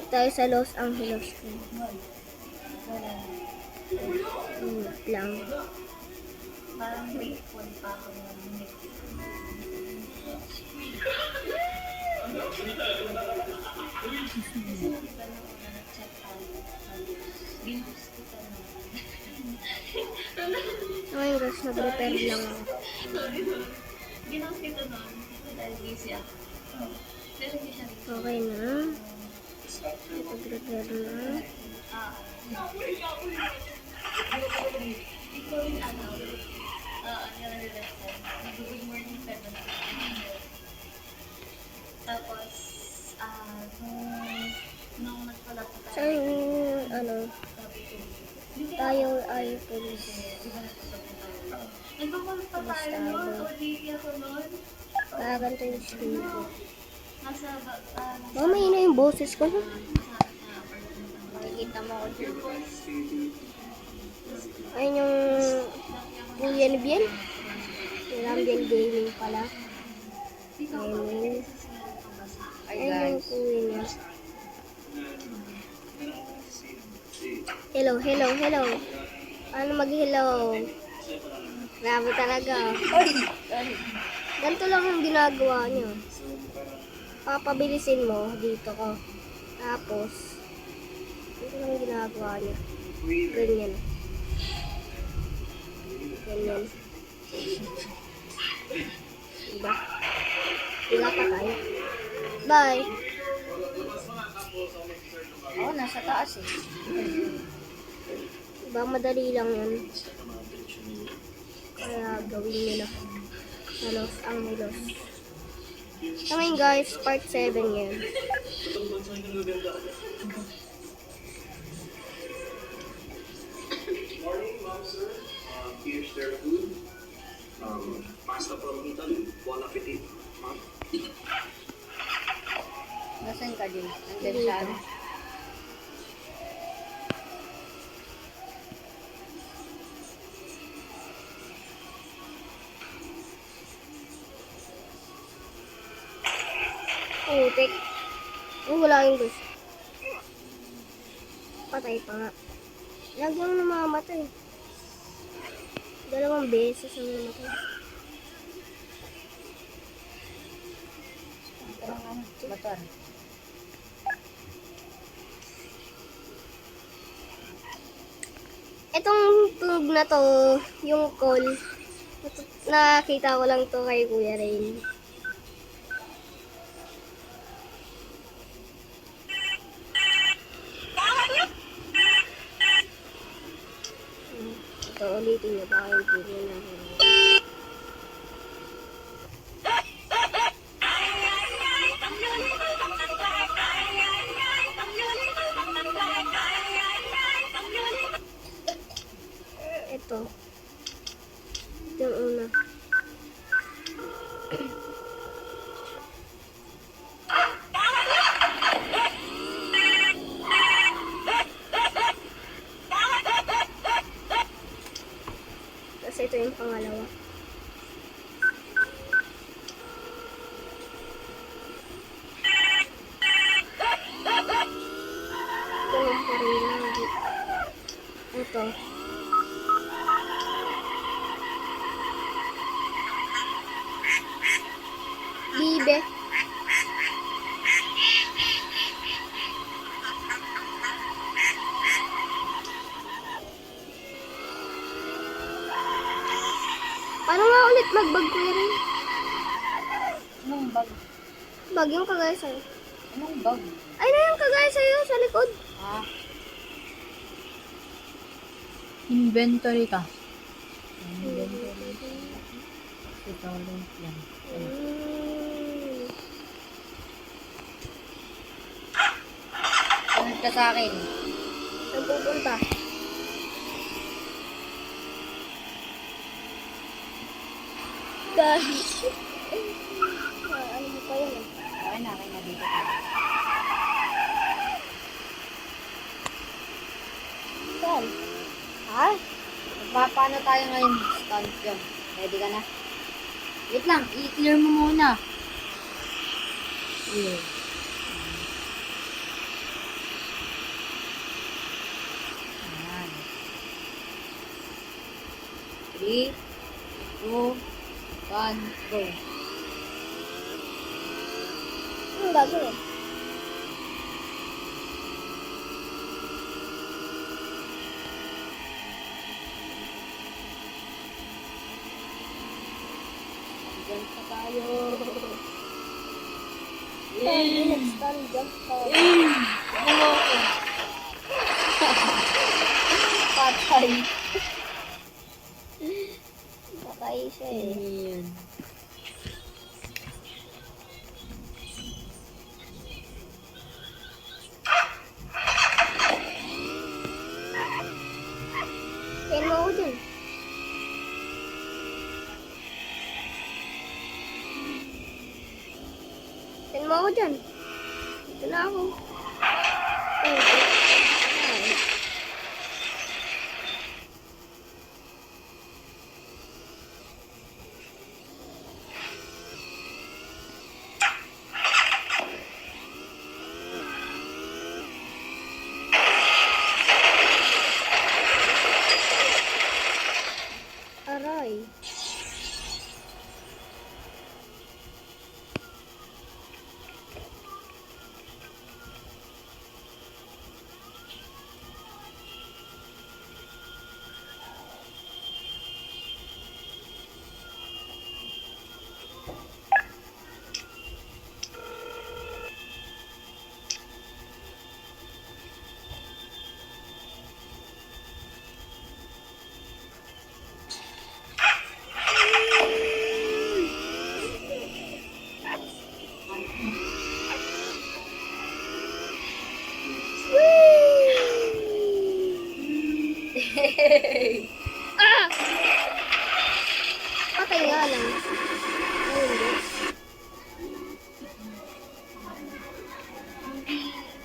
Balik tayo sa Los Angeles. Lang. Parang grateful pa ako nun. Ngayon guys, nag-repair lang ako. Ginawas kita nun. Dahil busy ako. Pero hindi siya rin. Okay na. Nag-repair na. Ikaw rin ano. Nire-rest ko. Good morning, Pedro. Tapos, nung nagpala po tayo. Saan yung, ano, tayo ay police. Nagpapalit pa tayo nun. Olivia ko nun. Kaganto yung screen ko. Nasa, Mamay na yung boses ko. Makikita mo ako dyan. Ayun yung Kuya ni Bien. Lambian Gaming pala. Ayun. Ayun yung kuya niya. Hello, hello, hello. Paano mag-hello? Grabe talaga. Ganito lang yung ginagawa niyo. Papabilisin mo dito ko. Tapos, ito lang yung ginagawa niya. Ganyan. Ganyan. Diba? Wala pa tayo. Bye! Oo, nasa taas eh. Diba, madali lang yun. Kaya gawin nyo na. Sa Los Angeles. So ngayon guys, part 7 yan. Morning, ma'am, sir. Here's their food. Pasta from Italy. Buon appetit, ma'am. Nasaan ka din? Nandun sa ano? Putik. Oh, wala yung gusto. Patay pa nga. Lagi ang namamatay. Dalawang beses ang namatay. Parang ano? Batar. Itong tube na to, yung call, nakita ko lang to kay Kuya Rain. Ito, ulitin niyo ba yung video na ito. Ito yung una. Tapos ito yung pangalawa. Ito yung parinagi. Ito. Bibe. Paano nga ulit magbag ko rin? Anong bag? Bag yung kagaya sa'yo. Anong bag? Ay na yung kagaya sa'yo sa likod. Ah. Inventory ka. Inventory. Ito lang yan. Sunod ka sa akin. Saan pupunta? Dahil. Ano mo pa yun eh? Okay na dito. Saan? Ha? Paano tayo ngayon? Stunt yun. Ready ka na? Wait lang, i-clear mo muna. Yeah. 3, 2, 1, go. Ang gagawin? Diyan pa tayo. Stand jump tayo. Ano ko? Patay. Patay siya eh. Ayan. Kaya mo ako dun. Kaya mo ako dyan. Ito na ako. Ay. Aray. Ah! Patay nga lang. Ay,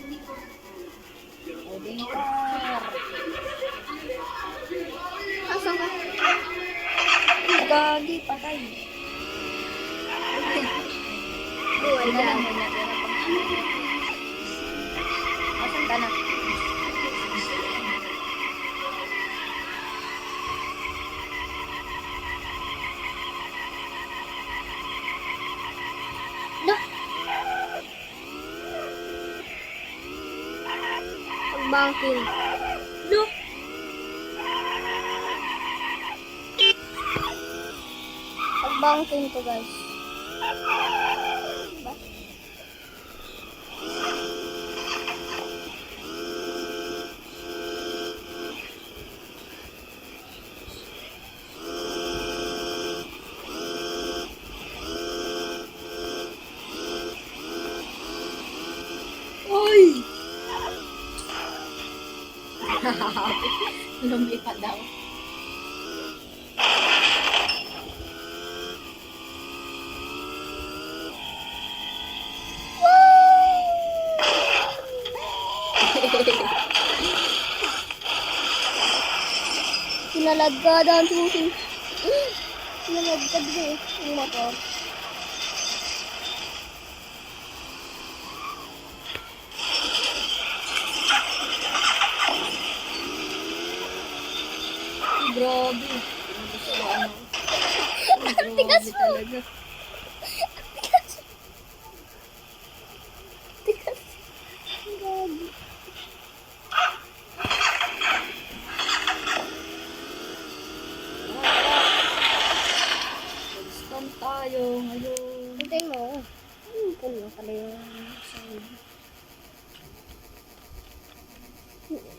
hindi. Loading car. Asan ka? Gagi, patay. Buwan Wala na. lang, may natira pa. Asan ka na? No! Pag-banking. No! Pag-banking to guys. Diba? Uy! Lumipat daw. Pinalagkad ang susi. Pinalagkad ko eh. Yung motor. Grabe. Tigas mo. Talaga. Tigas. Gagi. Stand tayo ngayon. Hintay mo. Puno pala yung sound.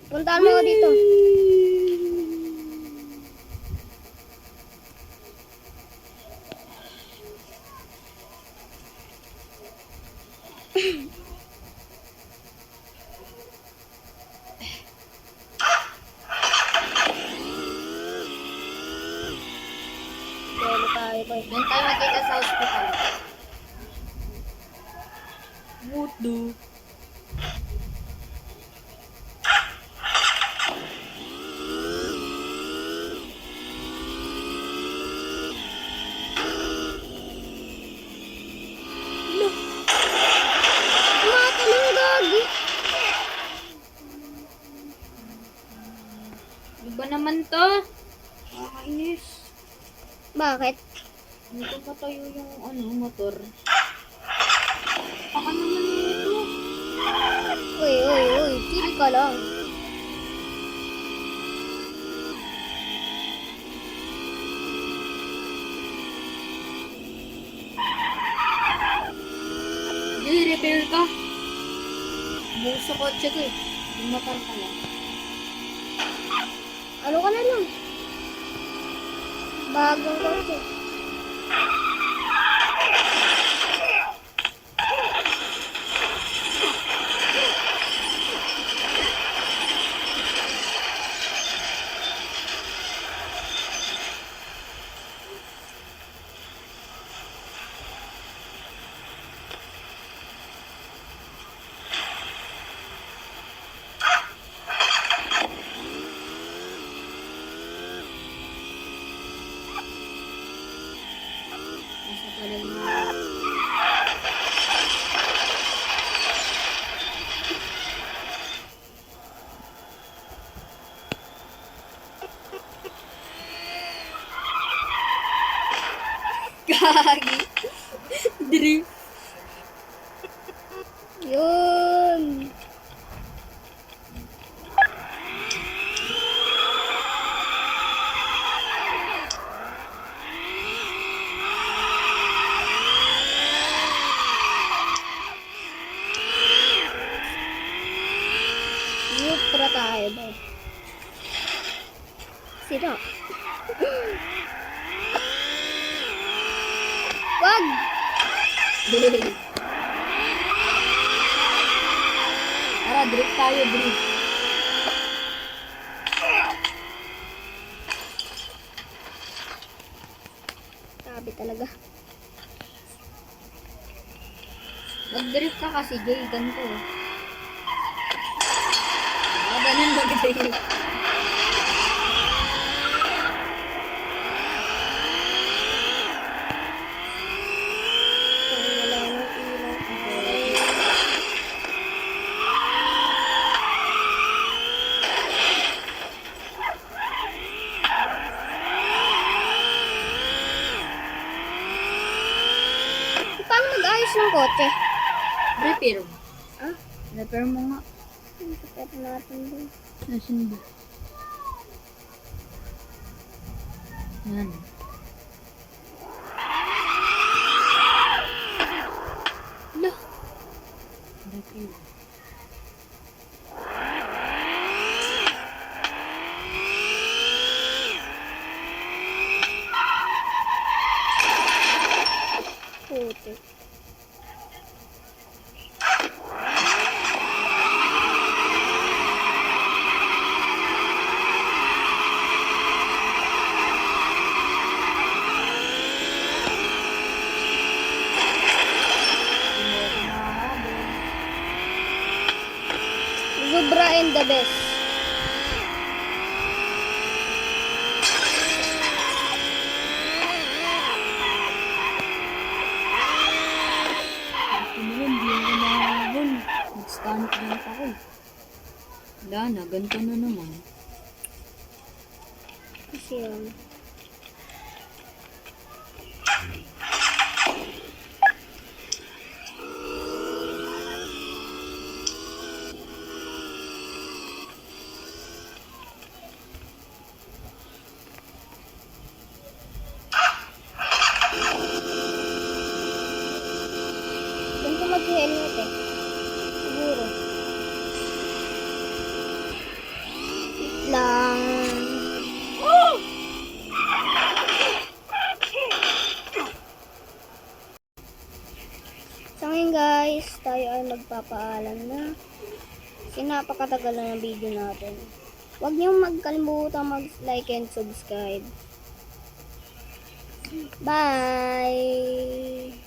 Puntaan mo ako dito. Dito tayo ko. Doon tayo magkita sa hospital. What do? Tumatalong gagi. Ano ba naman to? Nakakainis. Bakit? Hindi ko patayo yung motor. Baka naman ito. Uy, chill ka lang. Hindi, repair ka. Bukas sa kotse ko eh. Yung motor ka lang. Ano ka na lang? Bagong kotse. Nasa talag na. Gagi. Drift. Yun. Para tayo ba? Sino? Wag! Tara, drift tayo, drift. Sabi talaga. Mag-drift ka kasi, Jay. Ganito. Ganun mag-drift. Wala nang ilaw. Paano mag-ayos ng kotse? Repair mo. Ah? Repair mo nga. Ano sa pera natin dun? Nasaan ba? Yan. Lah, Repair. puti. Zubra and the best. Ito naman, di ako nakakabon. Nag-stand lang ako eh. Wala na, ganito na naman. Kasi yun. Ganito mag-helmet eh. Siguro. Wait lang. So ngayon guys, tayo ay magpapaalam na. Kasi napakatagal na ng video natin. Huwag niyong magkalimutan mag-like and subscribe. Bye!